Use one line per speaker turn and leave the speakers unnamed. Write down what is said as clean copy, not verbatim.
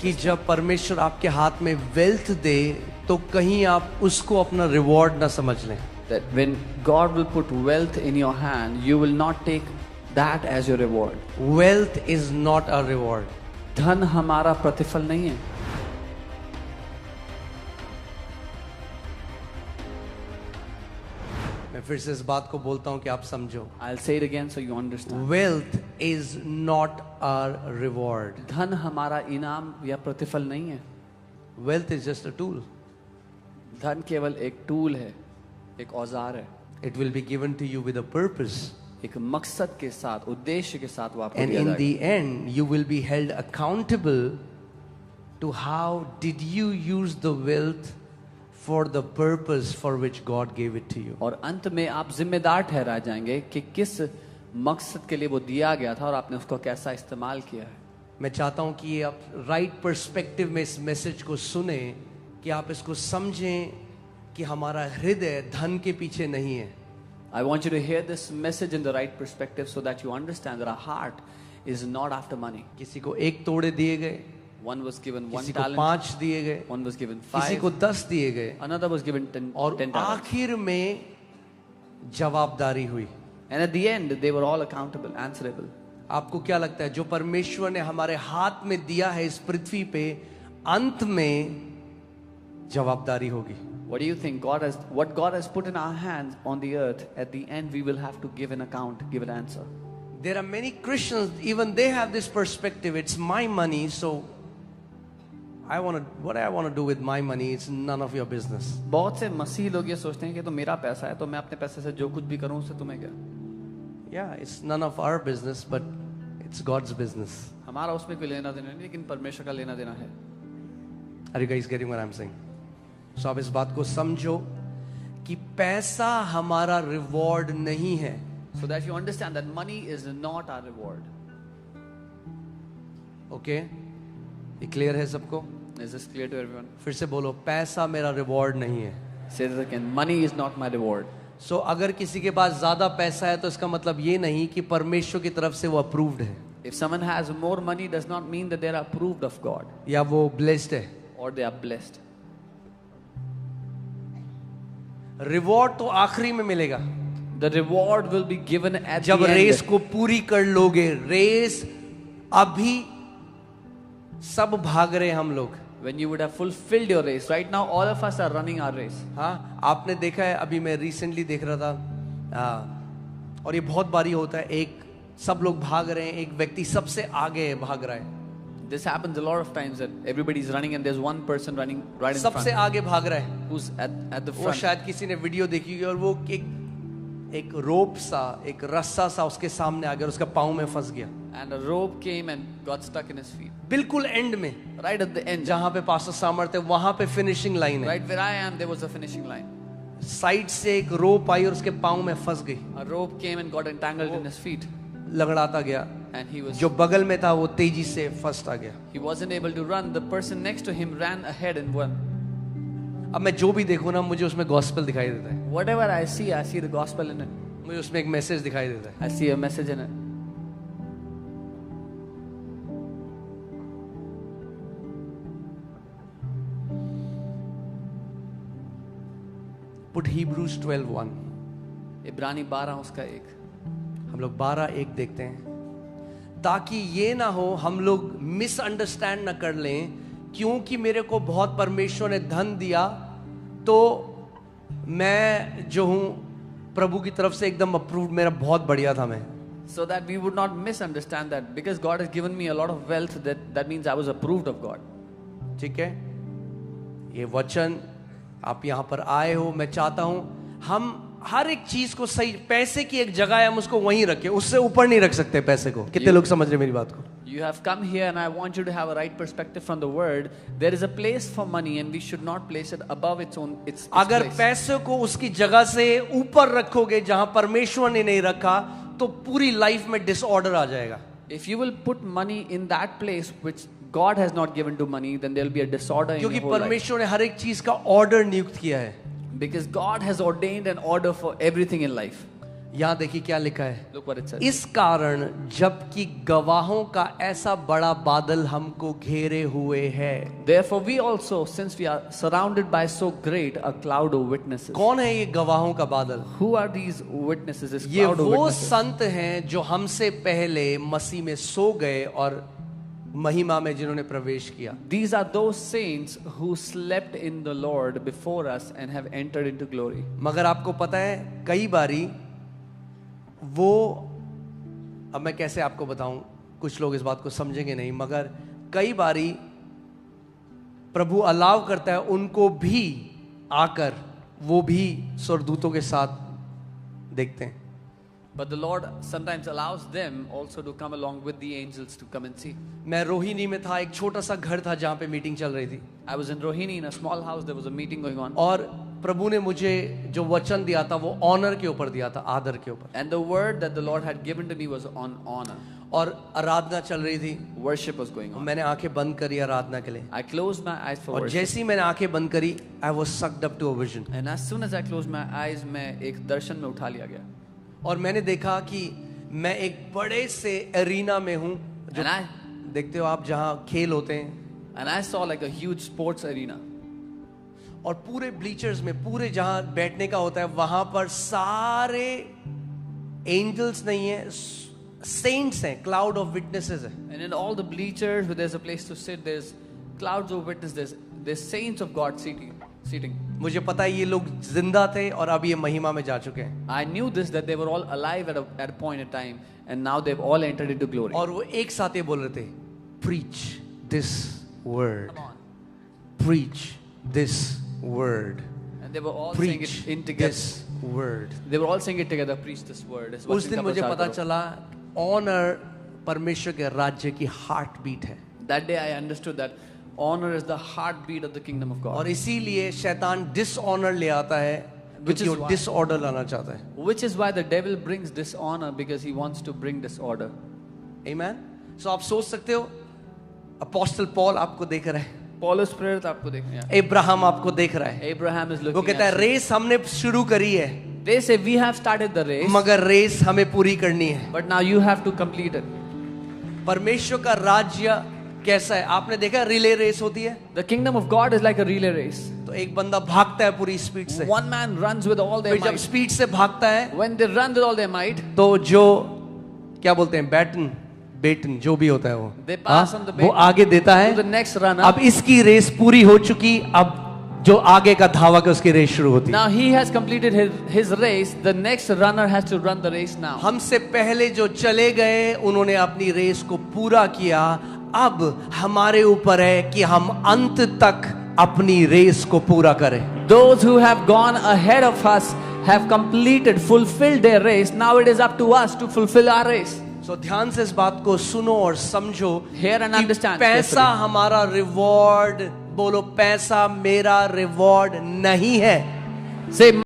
कि जब परमेश्वर आपके हाथ में वेल्थ दे तो कहीं आप उसको अपना रिवॉर्ड ना समझ लें.
That when God will put wealth in your hand, you will not take that as your reward.
Wealth is not a reward.
धन हमारा प्रतिफल नहीं है.
मैं फिर से इस बात को बोलता हूं कि आप समझो.
I'll say it again so you understand.
Wealth is not our reward.
धन हमारा इनाम या प्रतिफल नहीं है.
Wealth is just a tool.
धन केवल एक टूल है, एक औजार है.
It will be given to you with a purpose.
एक मकसद के साथ, उद्देश्य के साथ वो आपको
And
दिया
in
जाएगा.
the end, you will be held accountable to how did you use the wealth for the purpose for which God gave it to you.
और अंत में आप जिम्मेदार ठहराए जाएंगे कि किस मकसद के लिए वो दिया गया था और आपने उसको कैसा इस्तेमाल किया है.
मैं चाहता हूं कि आप राइट पर्सपेक्टिव में इस मैसेज को सुने, कि आप इसको समझें कि हमारा हृदय धन के पीछे नहीं है.
I want you to hear this message in the right perspective so that you understand that our heart is not after money.
किसी को 1 तोड़े दिए गए,
One was given 1
किसी को
talent,
5 दिए गए,
one was given
किसी
5,
को 10 दिए गए,
another was given 10
और
10 talents.
आखिर में जवाबदारी हुई.
And at the end, they were all accountable, answerable.
आपको क्या लगता है जो परमेश्वर ने हमारे हाथ में दिया है इस पृथ्वी पे, अंत में जवाबदारी होगी?
What do you think? What God has put in our hands on the earth, at the end we will have to give an account, give an answer.
There are many Christians, even they have this perspective. It's my money, so what I want to do with my money, it's none of your business.
बहुत से मसीह लोग ये सोचते हैं कि तो मेरा पैसा है, तो मैं अपने पैसे से जो कुछ भी करूं उससे तुम्हें क्या?
Yeah, it's none of our business, but it's God's business.
हमारा उसमें कोई लेना देना नहीं, लेकिन परमेश्वर का लेना देना है.
Are you guys getting what I'm saying? So आप इस बात को समझो कि पैसा हमारा रिवॉर्ड नहीं है.
So that you understand that money is not our reward.
Okay, ये क्लियर है सबको?
Is this clear to everyone?
फिर से बोलो, पैसा मेरा रिवॉर्ड नहीं है.
Say this again. Money is not my reward.
सो अगर किसी के पास ज्यादा पैसा है तो इसका मतलब ये नहीं कि परमेश्वर की तरफ से वो अप्रूव्ड है,
If someone has more money, does not mean that they are approved of God
या वो ब्लेस्ड है.
or they are blessed.
Reward तो आखिरी में मिलेगा,
The reward will be given at
जब
the end.
रेस को पूरी कर लोगे. रेस अभी सब भाग रहे हैं हम लोग.
When you would have fulfilled your race. Right now, all of us are running our race.
हाँ, आपने देखा है, अभी मैं रिसेंटली देख रहा था, और ये बहुत बारी होता है, एक सब लोग भाग रहे हैं, एक व्यक्ति सबसे आगे भाग रहा है.
This happens a lot of times that everybody is running and there's one person running right in
सबसे
front
आगे भाग रहा है.
who's at the
वो
front.
शायद किसी ने वीडियो देखी होगी और वो एक रोप सा, एक रस्सा सा उसके सामने आ गया और उसका पाँव में फंस गया.
And a rope came and got stuck in his feet.
बिल्कुल एंड में,
Right at the end.
जहां पे पास्टर सामर्थ्य, वहां पे फिनिशिंग लाइन है.
Right where I am, there was a finishing line.
Side से एक रोप आई और उसके पाँव में फंस गई,
A rope came and got entangled in his feet.
लगड़ाता गया.
And he was
जो बगल में था वो तेजी से फर्स्ट आ गया.
he wasn't able to run. The person next to him ran ahead and won.
अब मैं जो भी देखूं ना, मुझे उसमें गॉस्पेल दिखाई देता है,
Whatever I see the gospel in it.
मुझे उसमें एक मैसेज दिखाई देता है.
I see a message in it.
Put Hebrews 12:1.
इब्रानी 12 उसका 1.
हम लोग 12:1 देखते हैं, ताकि ये ना हो हम लोग मिसअंडरस्टैंड ना कर लें, क्योंकि मेरे को बहुत परमेश्वर ने धन दिया तो मैं जो हूं प्रभु की तरफ से एकदम अप्रूव्ड, मेरा बहुत बढ़िया था मैं.
So that we would not misunderstand that because God has given me a lot of wealth, that means I was approved of God.
ठीक है, ये वचन आप यहां पर आए हो, मैं चाहता हूं हम हर एक चीज को सही, पैसे की एक जगह है, हम उसको वहीं रखें, उससे ऊपर नहीं रख सकते पैसे को. कितने लोग समझ रहे मेरी बात को?
You have come here and I want you to have a right perspective from the word. There is a place for money and we should not place it above its
अगर
place.
पैसे को उसकी जगह से ऊपर रखोगे जहां परमेश्वर ने नहीं रखा, तो पूरी लाइफ में डिसऑर्डर आ जाएगा.
If you will put money in that place which God has not given to money, then there will be a disorder in your
क्योंकि
whole life.
परमेश्वर ने हर एक चीज का ऑर्डर नियुक्त किया है.
Because God has ordained an order for everything in life.
यहां देखिए क्या लिखा है,
Look what it says.
इस कारण जबकि गवाहों का ऐसा बड़ा बादल हमको घेरे हुए है।
Therefore we also, since we are surrounded by so great a cloud of witnesses.
कौन है ये गवाहों का बादल?
Who are these witnesses, this
ये
cloud of
वो
witnesses?
संत हैं जो हमसे पहले मसीह में सो गए और महिमा में जिन्होंने प्रवेश किया।
These are those saints who slept in the Lord before us and have entered into glory.
मगर आपको पता है कई बारी वो, अब मैं कैसे आपको बताऊं, कुछ लोग इस बात को समझेंगे नहीं, मगर कई बारी प्रभु अलाव करता है उनको भी आकर वो भी स्वर्गदूतों के साथ देखते हैं।
But the Lord sometimes allows them also to come along with the angels to come and see.
मैं रोहिणी में था, एक छोटा सा घर था जहां पे मीटिंग चल रही थी,
I was in Rohini in a small house. There was a meeting going on.
और प्रभु ने मुझे जो वचन दिया था वो ऑनर के ऊपर दिया था, आदर के ऊपर,
And the word that the Lord had given to me was on honor.
और आराधना चल रही थी।
Worship was going on.
मैंने आंखें बंद करी आराधना के लिए,
I closed my eyes for
और
worship.
जैसे ही मैंने आंखें बंद करी, I was sucked up to a vision.
And as soon as I closed my eyes, मैं एक दर्शन में उठा लिया गया.
और मैंने देखा कि मैं एक बड़े से एरिना में हूं, जो
And I
देखते हो आप जहां खेल होते हैं,
and I saw like a huge sports arena.
और पूरे ब्लीचर्स में, पूरे जहां बैठने का होता है वहां पर सारे एंजल्स नहीं है, सेंट्स हैं, क्लाउड ऑफ विटनेसेस है।
And in all the bleachers where there's a place to sit, there's clouds of witnesses. There's saints of God seating.
मुझे पता है ये लोग जिंदा थे और अब ये महिमा में जा चुके हैं,
I knew this, that they were all alive at a point in time, and now they've all entered into glory.
और वो एक साथ ये बोल रहे थे, preach this word,
Come on.
preach this word,
And they were all saying
preach
it in together.
this word।
They were all saying it together. Preach this word. इस
उस
वचन
दिन
का
मुझे
प्रचार
पता
करो.
चला ऑनर परमेश्वर के राज्य की हार्ट बीट है,
That day I understood that honor is the heartbeat of the kingdom of God.
और इसीलिए शैतान डिसऑनर ले आता है,
Which
क्योंकि
is
वो
why-
डिसऑर्डर लाना चाहता है।
Which is why the devil brings dishonor, because he wants to bring disorder.
आमीन। सो आप सोच सकते हो, अपोस्टल पॉल आपको देख रहा है,
Paulus प्रेरित आपको देखने हैं.
अब्राहम आपको देख रहा है,
Abraham is
वो
looking
कहता है
at you.
रेस हमने शुरू करी है,
They say we have started the race,
मगर रेस हमें पूरी करनी है।
but now you have to complete it.
परमेश्वर का राज्य कैसा है? आपने देखा रिले रेस होती है,
The kingdom of God is like a relay race.
तो एक बंदा भागता है पूरी स्पीड से,
One man runs with all their
फिर जब
might.
स्पीड से भागता है
When they run with all their might,
तो जो क्या बोलते हैं, बेटन जो भी होता है वो,
They pass on the
वो
baton
आगे देता
to the
है।
next runner.
अब इसकी रेस पूरी हो चुकी, अब जो आगे का धावक है उसकी रेस शुरू होती है।
Now he has completed his race. The next runner has to run the race now.
हमसे पहले जो चले गए उन्होंने अपनी रेस को पूरा किया, अब हमारे ऊपर है कि हम अंत तक अपनी रेस को पूरा करें।
Those who have gone ahead of us have completed, fulfilled their race. Now it is up to us to fulfill our race.
सो ध्यान से इस बात को सुनो और समझो,
Hear and
कि
understand
पैसा
carefully.
हमारा रिवॉर्ड, बोलो पैसा मेरा रिवॉर्ड नहीं है।
Say